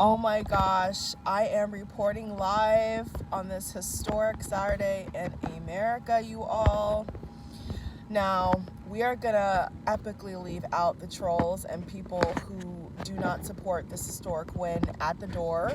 Oh my gosh, I am reporting live on this historic Saturday in America, you all. Now, we are gonna epically leave out the trolls and people who do not support this historic win at the door.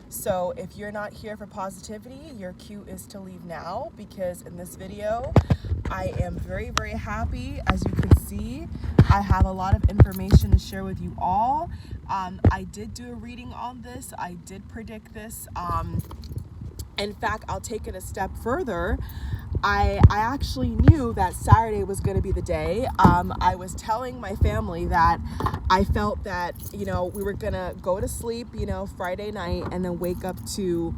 So if you're not here for positivity, your cue is to leave now, because in this video, I am very, very happy. As you can see, I have a lot of information to share with you all. I did do a reading on this. I did predict this. In fact, I'll take it a step further. I actually knew that Saturday was going to be the day. I was telling my family that I felt that, we were going to go to sleep, Friday night and then wake up to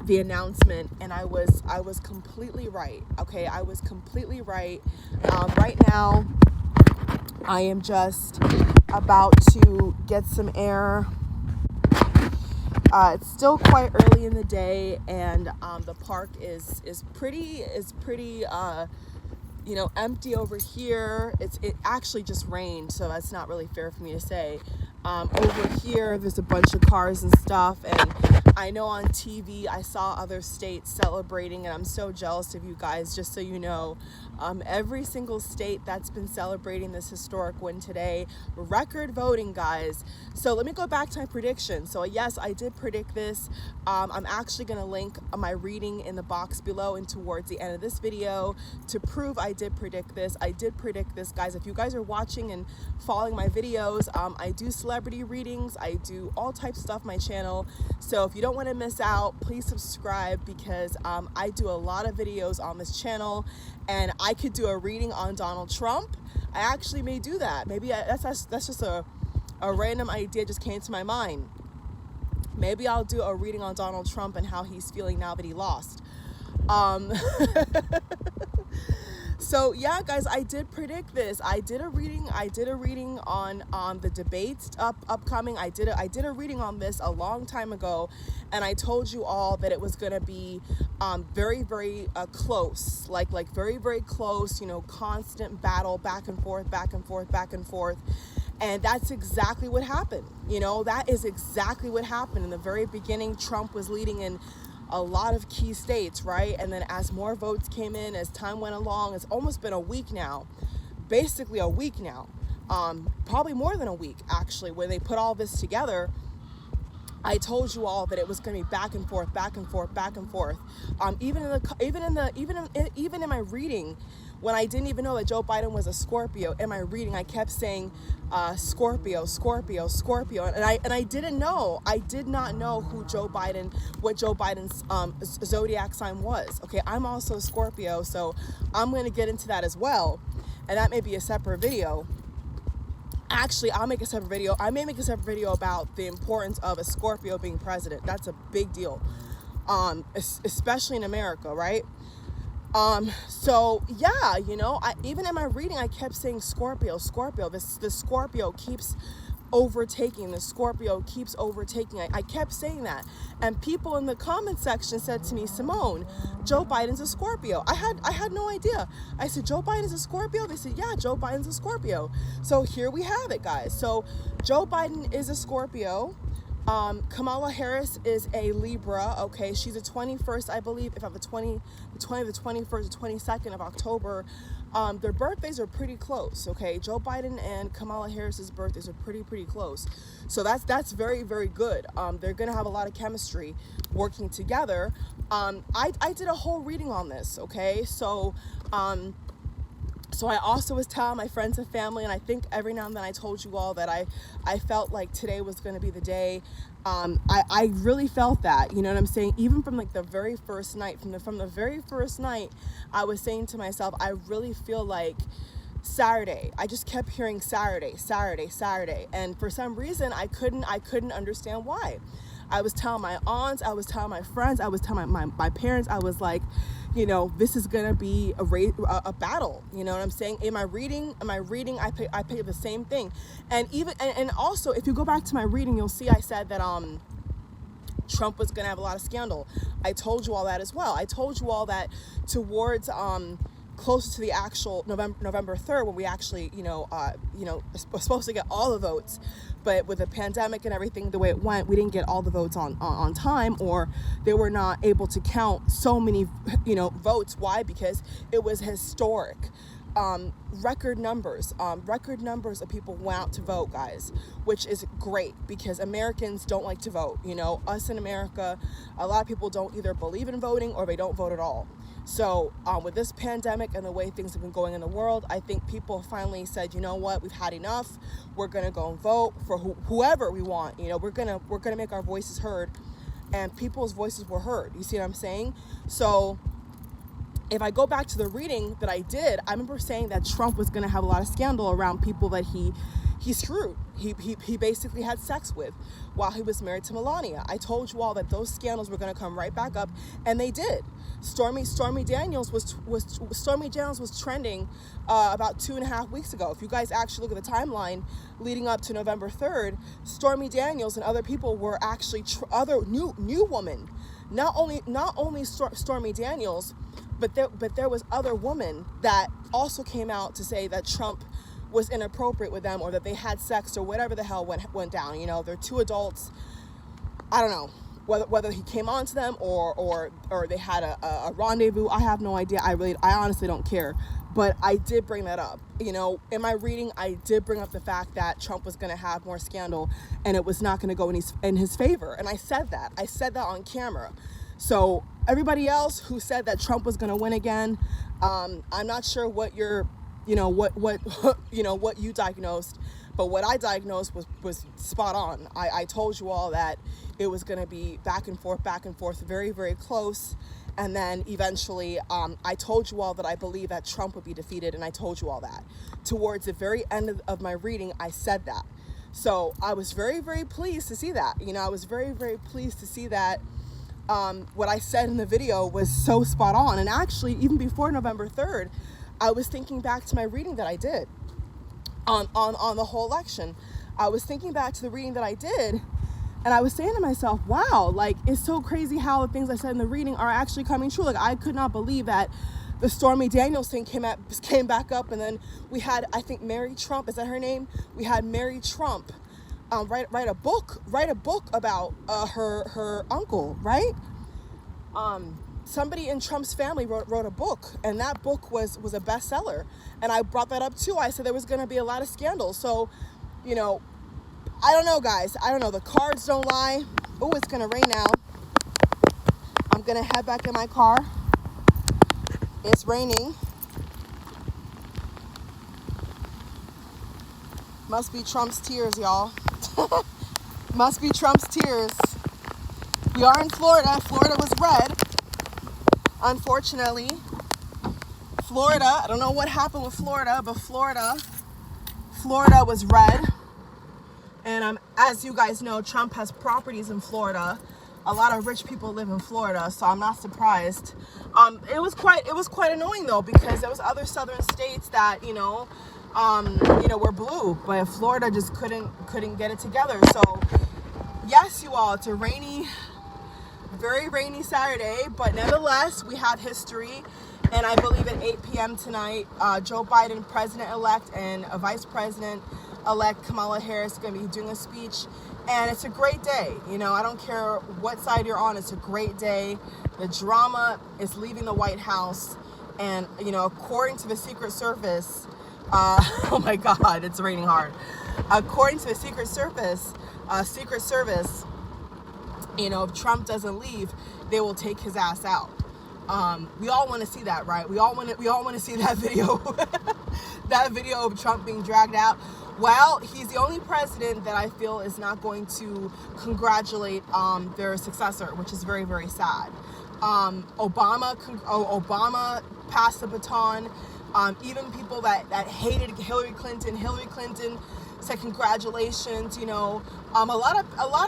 the announcement. And I was completely right. Okay. I was completely right. Right now, I am just about to get some air. It's still quite early in the day, and the park is pretty empty over here. It actually just rained, so that's not really fair for me to say. Over here, there's a bunch of cars and stuff, and I know on TV I saw other states celebrating, and I'm so jealous of you guys. Just so you know, every single state that's been celebrating this historic win today, record voting, guys. So let me go back to my prediction. So yes, I did predict this. I'm actually going to link my reading in the box below and towards the end of this video to prove I did predict this. I did predict this, guys. If you guys are watching and following my videos, I do celebrity readings. I do all types of stuff on my channel. So if you don't want to miss out, please subscribe, because I do a lot of videos on this channel, and I could do a reading on Donald Trump. I actually may do that. Maybe that's just a random idea just came to my mind. Maybe I'll do a reading on Donald Trump and how he's feeling now that he lost. So yeah, guys, I did predict this. I did a reading on the debates upcoming. I did a reading on this a long time ago, and I told you all that it was going to be very, very close, like very, very close, constant battle, back and forth, back and forth, back and forth. And that's exactly what happened. That is exactly what happened. In the very beginning, Trump was leading in a lot of key states, right? And then as more votes came in, as time went along, it's almost been a week now, basically a week now, probably more than a week, actually, when they put all this together. I told you all that it was going to be back and forth, back and forth, back and forth. Even in my reading, when I didn't even know that Joe Biden was a Scorpio, in my reading, I kept saying Scorpio, Scorpio, Scorpio, and I didn't know. I did not know what Joe Biden's zodiac sign was. Okay, I'm also a Scorpio, so I'm going to get into that as well, and that may be a separate video. Actually, I'll make a separate video. I may make a separate video about the importance of a Scorpio being president. That's a big deal, especially in America, right? So yeah, even in my reading, I kept saying Scorpio, Scorpio. The Scorpio keeps overtaking. The Scorpio keeps overtaking. I kept saying that, and people in the comment section said to me, Simone, Joe Biden's a Scorpio. I had no idea. I said, Joe Biden's a Scorpio? They said, yeah, Joe Biden's a Scorpio. So here we have it, guys. So Joe Biden is a Scorpio. Kamala Harris is a Libra. Okay, she's a 21st, I believe. If I have the 20th, the 21st, the 22nd of October. Their birthdays are pretty close. Okay, Joe Biden and Kamala Harris's birthdays are pretty close. So that's very, very good. They're gonna have a lot of chemistry working together. I did a whole reading on this. Okay, so I also was telling my friends and family, and I think every now and then I told you all that I felt like today was going to be the day. I really felt that, you know what I'm saying? Even from like the very first night, from the very first night, I was saying to myself, I really feel like Saturday. I just kept hearing Saturday, Saturday, Saturday, and for some reason I couldn't understand why. I was telling my aunts, I was telling my friends, I was telling my parents, I was like, this is gonna be a battle. You know what I'm saying? In my reading, I picked the same thing, and also if you go back to my reading, you'll see I said that Trump was gonna have a lot of scandal. I told you all that as well. I told you all that towards closer to the actual November 3rd, when we actually, were supposed to get all the votes, but with the pandemic and everything, the way it went, we didn't get all the votes on time, or they were not able to count so many, votes. Why? Because it was historic. Record numbers of people went out to vote, guys, which is great, because Americans don't like to vote. Us in America, a lot of people don't either believe in voting or they don't vote at all. So with this pandemic and the way things have been going in the world, I think people finally said, you know what, we've had enough. We're gonna go and vote for whoever we want. We're gonna make our voices heard, and people's voices were heard. You see what I'm saying? So if I go back to the reading that I did, I remember saying that Trump was going to have a lot of scandal around people that he screwed. He basically had sex with while he was married to Melania. I told you all that those scandals were going to come right back up, and they did. Stormy Daniels was trending about 2.5 weeks ago. If you guys actually look at the timeline leading up to November 3rd, Stormy Daniels and other people were actually other new women. Not only Stormy Daniels, but there was other women that also came out to say that Trump was inappropriate with them, or that they had sex, or whatever the hell went down. They're two adults. I don't know whether he came on to them or they had a rendezvous. I have no idea. I honestly don't care. But I did bring that up. In my reading, I did bring up the fact that Trump was going to have more scandal, and it was not going to go in his favor. And I said that on camera. So everybody else who said that Trump was going to win again, I'm not sure what what you diagnosed, but what I diagnosed was spot on. I told you all that it was going to be back and forth, very, very close. And then eventually, I told you all that I believe that Trump would be defeated, and I told you all that. Towards the very end of my reading, I said that. So I was very, very pleased to see that. I was very, very pleased to see that what I said in the video was so spot on. And actually, even before November 3rd, I was thinking back to my reading that I did on the whole election. I was thinking back to the reading that I did, and I was saying to myself, wow, like, it's so crazy how the things I said in the reading are actually coming true. Like, I could not believe that the Stormy Daniels thing came back up, and then we had, I think, Mary Trump, is that her name? We had Mary Trump write a book about her uncle, right? Somebody in Trump's family wrote a book, and that book was a bestseller. And I brought that up too. I said there was going to be a lot of scandals. So, I don't know, guys. I don't know. The cards don't lie. Oh, it's going to rain now. I'm going to head back in my car. It's raining. Must be Trump's tears, y'all. Must be Trump's tears. We are in Florida. Florida was red. Unfortunately, Florida, I don't know what happened with Florida, but Florida was red. And as you guys know, Trump has properties in Florida. A lot of rich people live in Florida, so I'm not surprised. It was quite annoying though, because there was other southern states that were blue, but Florida just couldn't get it together. So yes, you all, it's a very rainy Saturday, but nevertheless, we had history. And I believe at 8 p.m. tonight, Joe Biden, president-elect, and Vice President-elect Kamala Harris are going to be doing a speech. And it's a great day. I don't care what side you're on. It's a great day. The drama is leaving the White House. And, according to the Secret Service, oh my God, it's raining hard. According to the Secret Service, if Trump doesn't leave, they will take his ass out. We all want to see that, right? We all want to see that video, that video of Trump being dragged out. Well, he's the only president that I feel is not going to congratulate their successor, which is very, very sad. Obama passed the baton. Even people that hated Hillary Clinton said congratulations. A lot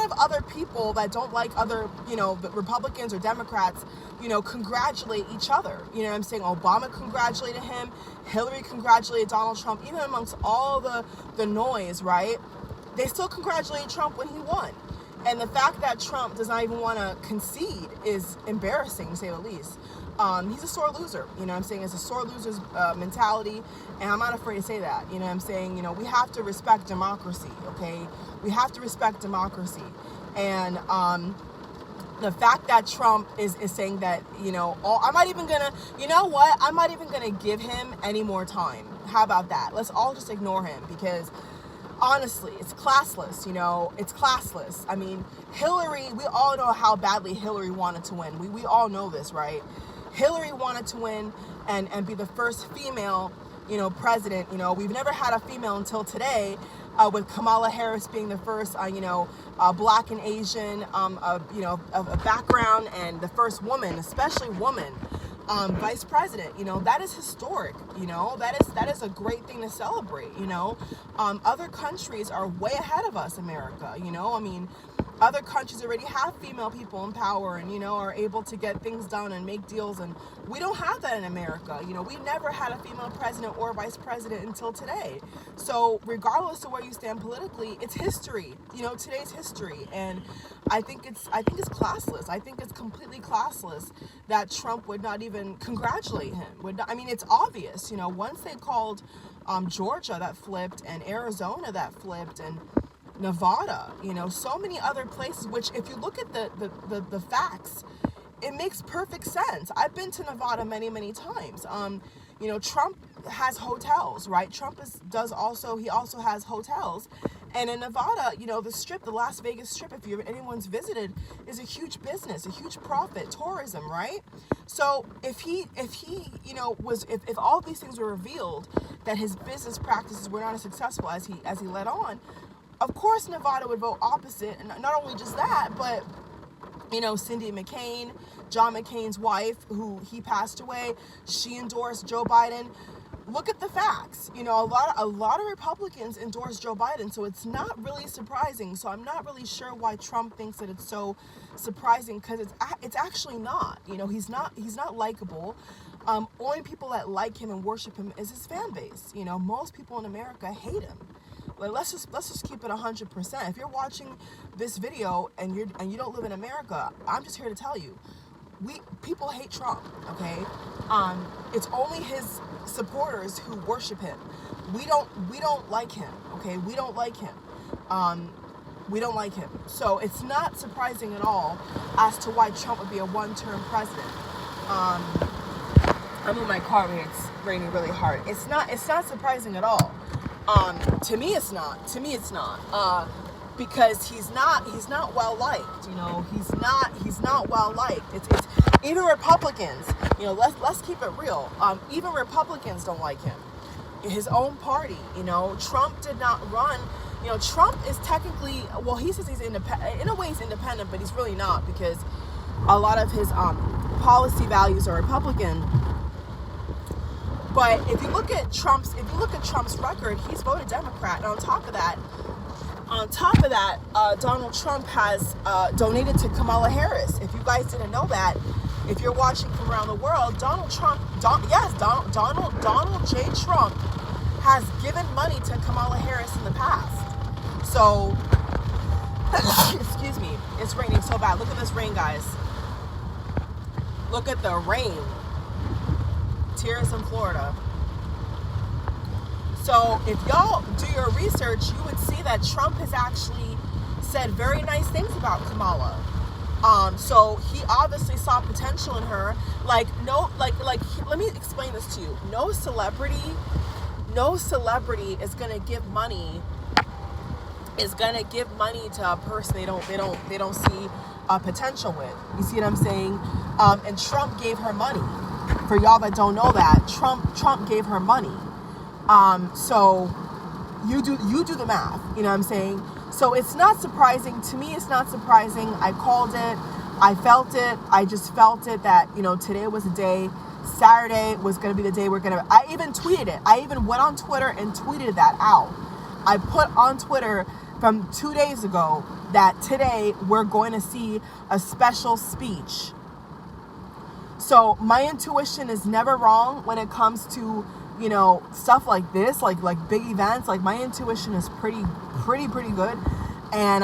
of other people that don't like other Republicans or Democrats congratulate each other. You know what I'm saying? Obama congratulated him, Hillary congratulated Donald Trump. Even amongst all the noise, right, they still congratulated Trump when he won. And the fact that Trump does not even want to concede is embarrassing, to say the least. He's a sore loser. You know what I'm saying? It's a sore loser's mentality, and I'm not afraid to say that. You know what I'm saying? You know, we have to respect democracy, okay? We have to respect democracy. And the fact that Trump is saying that, you know, I'm not even gonna, you know what? I'm not even gonna give him any more time. How about that? Let's all just ignore him, because honestly, it's classless, you know, it's classless. I mean, Hillary, we all know how badly Hillary wanted to win. We all know this, right? Hillary wanted to win and be the first female, you know, president. You know, we've never had a female until today, with Kamala Harris being the first, you know, black and Asian, you know, of a background, and the first woman, especially woman, vice president. You know, that is historic. You know, that is a great thing to celebrate. You know, other countries are way ahead of us, America. You know, I mean, other countries already have female people in power, and, you know, are able to get things done and make deals, and we don't have that in America. You know, we never had a female president or vice president until today. So regardless of where you stand politically, it's history. You know, today's history, and I think it's classless. I think it's completely classless that Trump would not even congratulate him. I mean, it's obvious. You know, once they called Georgia, that flipped, and Arizona, that flipped, and Nevada, you know, so many other places, which if you look at the facts, it makes perfect sense. I've been to Nevada many times. You know, Trump has hotels, right? Trump also has hotels. And in Nevada, you know, the Strip, the Las Vegas Strip, if anyone's visited, is a huge business, a huge profit, tourism, right? So if he, you know, if all these things were revealed, that his business practices were not as successful as he led on, of course Nevada would vote opposite. And not only just that, but, you know, Cindy McCain, John McCain's wife, who he passed away, she endorsed Joe Biden. Look at the facts. You know, a lot of Republicans endorse Joe Biden, so it's not really surprising. So I'm not really sure why Trump thinks that it's so surprising, because it's actually not. You know, he's not likable. Only people that like him and worship him is his fan base. You know, most people in America hate him. Like, let's just keep it 100%. If you're watching this video and you don't live in America, I'm just here to tell you, people hate Trump. Okay, it's only his supporters who worship him. We don't like him. Okay, we don't like him. We don't like him. So it's not surprising at all as to why Trump would be a one-term president. I'm in my car here. It's raining really hard. It's not surprising at all. To me it's not, because he's not well liked. You know, he's not well liked. It's even Republicans, you know, let's keep it real. Even Republicans don't like him. His own party, you know, Trump did not run. You know, Trump is technically, well, he says he's independent. In a way he's independent, but he's really not, because a lot of his policy values are Republican. But if you look at Trump's record, he's voted Democrat. And on top of that, Donald Trump has donated to Kamala Harris. If you guys didn't know that, if you're watching from around the world, Donald J. Trump has given money to Kamala Harris in the past. So, excuse me, it's raining so bad. Look at this rain, guys. Look at the rain. Tears in Florida. So if y'all do your research, you would see that Trump has actually said very nice things about Kamala. So he obviously saw potential in her. Let me explain this to you. No celebrity is gonna give money to a person they don't see potential with. You see what I'm saying? And Trump gave her money. For y'all that don't know that, Trump gave her money. So you do the math, you know what I'm saying? So it's not surprising. To me, it's not surprising. I called it. I felt it. I just felt it that, you know, today was a day. Saturday was going to be the day I even tweeted it. I even went on Twitter and tweeted that out. I put on Twitter from 2 days ago that today we're going to see a special speech. So my intuition is never wrong when it comes to, you know, stuff like this, like big events. Like, my intuition is pretty good. And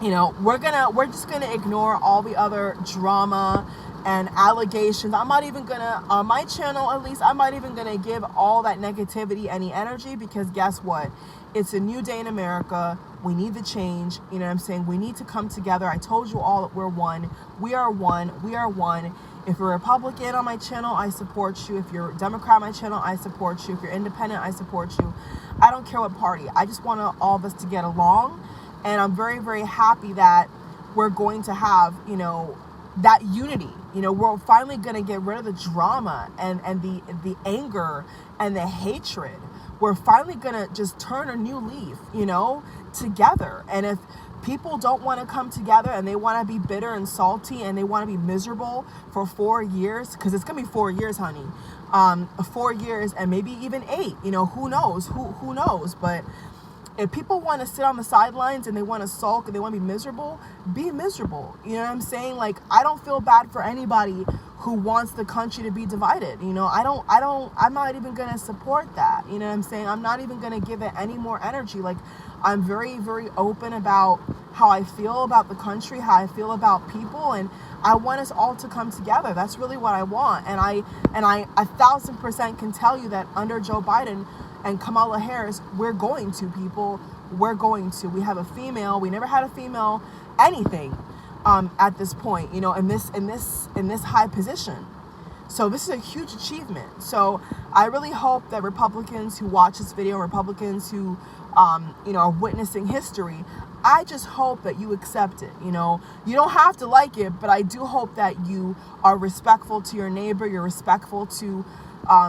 you know, we're just gonna ignore all the other drama and allegations. I'm not even gonna, on my channel at least, I'm not even gonna give all that negativity any energy, because guess what? It's a new day in America. We need the change. You know what I'm saying? We need to come together. I told you all that we're one. We are one. We are one. If you're a Republican on my channel, I support you. If you're a Democrat on my channel, I support you. If you're independent, I support you. I don't care what party. I just want all of us to get along. And I'm very, very happy that we're going to have, you know, that unity. You know, we're finally going to get rid of the drama and the anger and the hatred. We're finally going to just turn a new leaf, you know, together. And if people don't want to come together and they want to be bitter and salty and they want to be miserable for 4 years, because it's going to be 4 years, honey, 4 years and maybe even 8, you know, who knows, who knows. But if people want to sit on the sidelines and they want to sulk and they want to be miserable, be miserable. You know what I'm saying? Like, I don't feel bad for anybody who wants the country to be divided. You know, I'm not even going to support that. You know what I'm saying? I'm not even going to give it any more energy. Like, I'm very, very open about how I feel about the country, how I feel about people, and I want us all to come together. That's really what I want. And I 1,000% can tell you that under Joe Biden and Kamala Harris, we're going to, people. We're going to. We have a female. We never had a female anything at this point, you know, in this high position. So this is a huge achievement. So I really hope that Republicans who watch this video, Republicans who you know, are witnessing history, I just hope that you accept it. You know, you don't have to like it, but I do hope that you are respectful to your neighbor, you're respectful to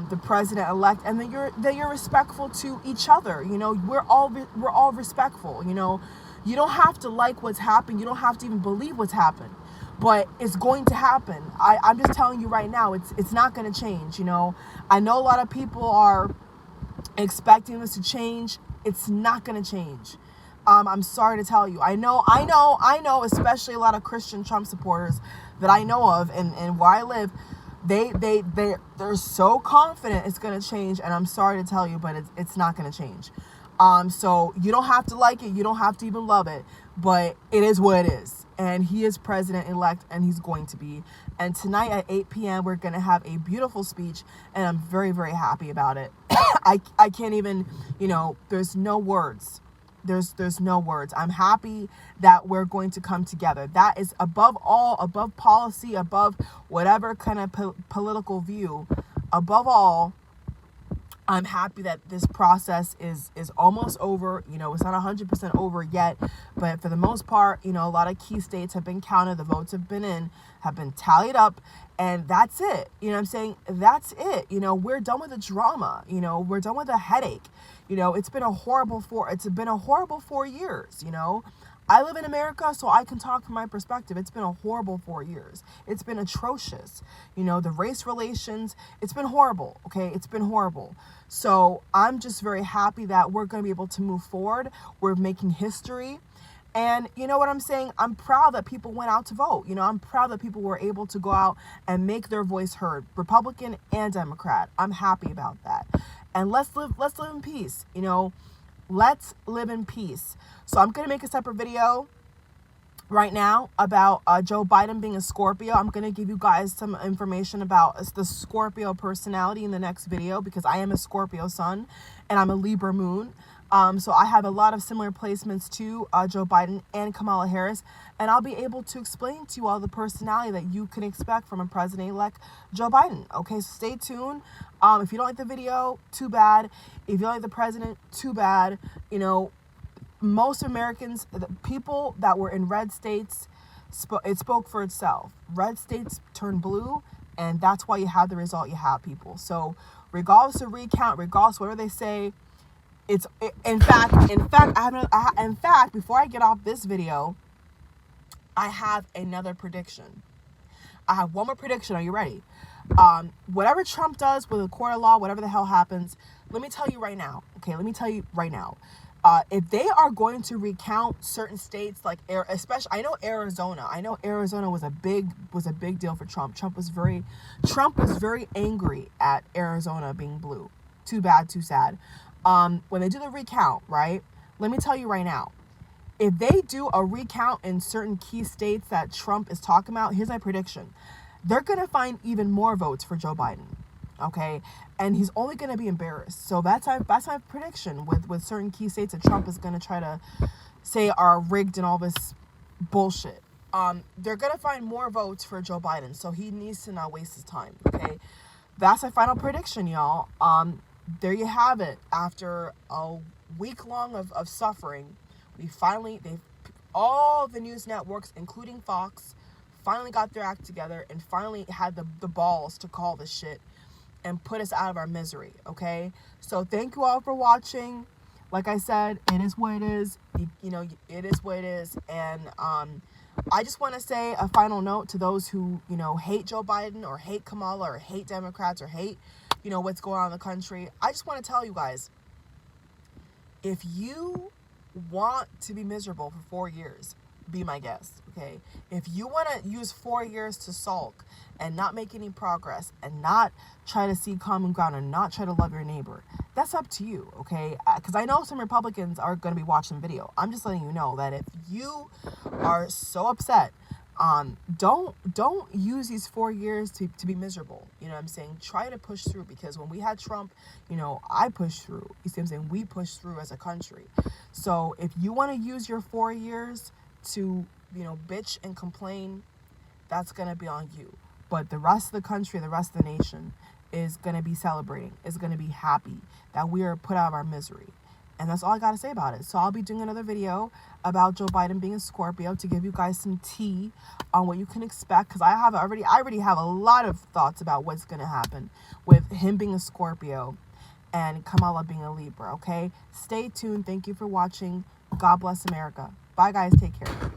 the president-elect, and that you're respectful to each other. You know, we're all respectful. You know, you don't have to like what's happened. You don't have to even believe what's happened, but it's going to happen. I'm just telling you right now, it's not going to change. You know, I know a lot of people are expecting this to change. It's not going to change. I'm sorry to tell you. I know, especially a lot of Christian Trump supporters that I know of and where I live, they're so confident it's going to change, and I'm sorry to tell you, but it's not going to change. So you don't have to like it, you don't have to even love it, but it is what it is. And he is president-elect, and he's going to be. And tonight at 8 p.m., we're going to have a beautiful speech, and I'm very, very happy about it. I can't even, you know, there's no words. There's no words. I'm happy that we're going to come together. That is above all, above policy, above whatever kind of political view. Above all, I'm happy that this process is almost over. You know, it's not 100% over yet, but for the most part, you know, a lot of key states have been counted. The votes have been tallied up, and that's it. You know what I'm saying? That's it. You know, we're done with the drama. You know, we're done with the headache. You know, it's been a horrible 4 years, you know. I live in America, so I can talk from my perspective. It's been a horrible 4 years. It's been atrocious. You know, the race relations, it's been horrible, okay? It's been horrible. So I'm just very happy that we're going to be able to move forward. We're making history. And you know what I'm saying? I'm proud that people went out to vote. You know, I'm proud that people were able to go out and make their voice heard, Republican and Democrat. I'm happy about that. And let's live in peace. You know, let's live in peace. So I'm going to make a separate video right now about Joe Biden being a Scorpio. I'm going to give you guys some information about the Scorpio personality in the next video, because I am a Scorpio sun and I'm a Libra moon. So I have a lot of similar placements to Joe Biden and Kamala Harris, and I'll be able to explain to you all the personality that you can expect from a president-elect Joe Biden. Okay, so stay tuned. If you don't like the video, too bad. If you don't like the president, too bad. You know, most Americans, the people that were in red states, it spoke for itself. Red states turned blue, and that's why you have the result you have, people. So regardless of recount, regardless of whatever they say, in fact, before I get off this video, I have another prediction. I have one more prediction. Are you ready? Whatever Trump does with a court of law, whatever the hell happens, let me tell you right now. Okay, let me tell you right now. If they are going to recount certain states, like especially, I know Arizona was a big deal for Trump. Trump was very angry at Arizona being blue. Too bad, too sad. When they do the recount, right? Let me tell you right now. If they do a recount in certain key states that Trump is talking about, here's my prediction. they're going to find even more votes for Joe Biden. Okay, and he's only going to be embarrassed. So that's my prediction with certain key states that Trump is going to try to say are rigged and all this bullshit. They're going to find more votes for Joe Biden, so he needs to not waste his time. Okay, that's my final prediction, y'all. There you have it. After a week long of suffering, all the news networks, including Fox, finally got their act together and finally had the balls to call this shit and put us out of our misery. Okay, so thank you all for watching. Like I said, it is what it is. It is what it is. And I just want to say a final note to those who, hate Joe Biden or hate Kamala or hate Democrats or hate, what's going on in the country. I just want to tell you guys, if you want to be miserable for 4 years, be my guest, okay? If you want to use 4 years to sulk and not make any progress and not try to see common ground and not try to love your neighbor, that's up to you, okay? Because I know some Republicans are going to be watching the video. I'm just letting you know that if you are so upset, don't use these 4 years to be miserable. You know what I'm saying? Try to push through, because when we had Trump, I pushed through. You see what I'm saying? We pushed through as a country. So if you want to use your 4 years to, bitch and complain, that's going to be on you. But the rest of the country, the rest of the nation is going to be celebrating, is going to be happy that we are put out of our misery. And that's all I got to say about it. So I'll be doing another video about Joe Biden being a Scorpio to give you guys some tea on what you can expect. Because I already have a lot of thoughts about what's going to happen with him being a Scorpio and Kamala being a Libra, okay? Stay tuned. Thank you for watching. God bless America. Bye, guys. Take care.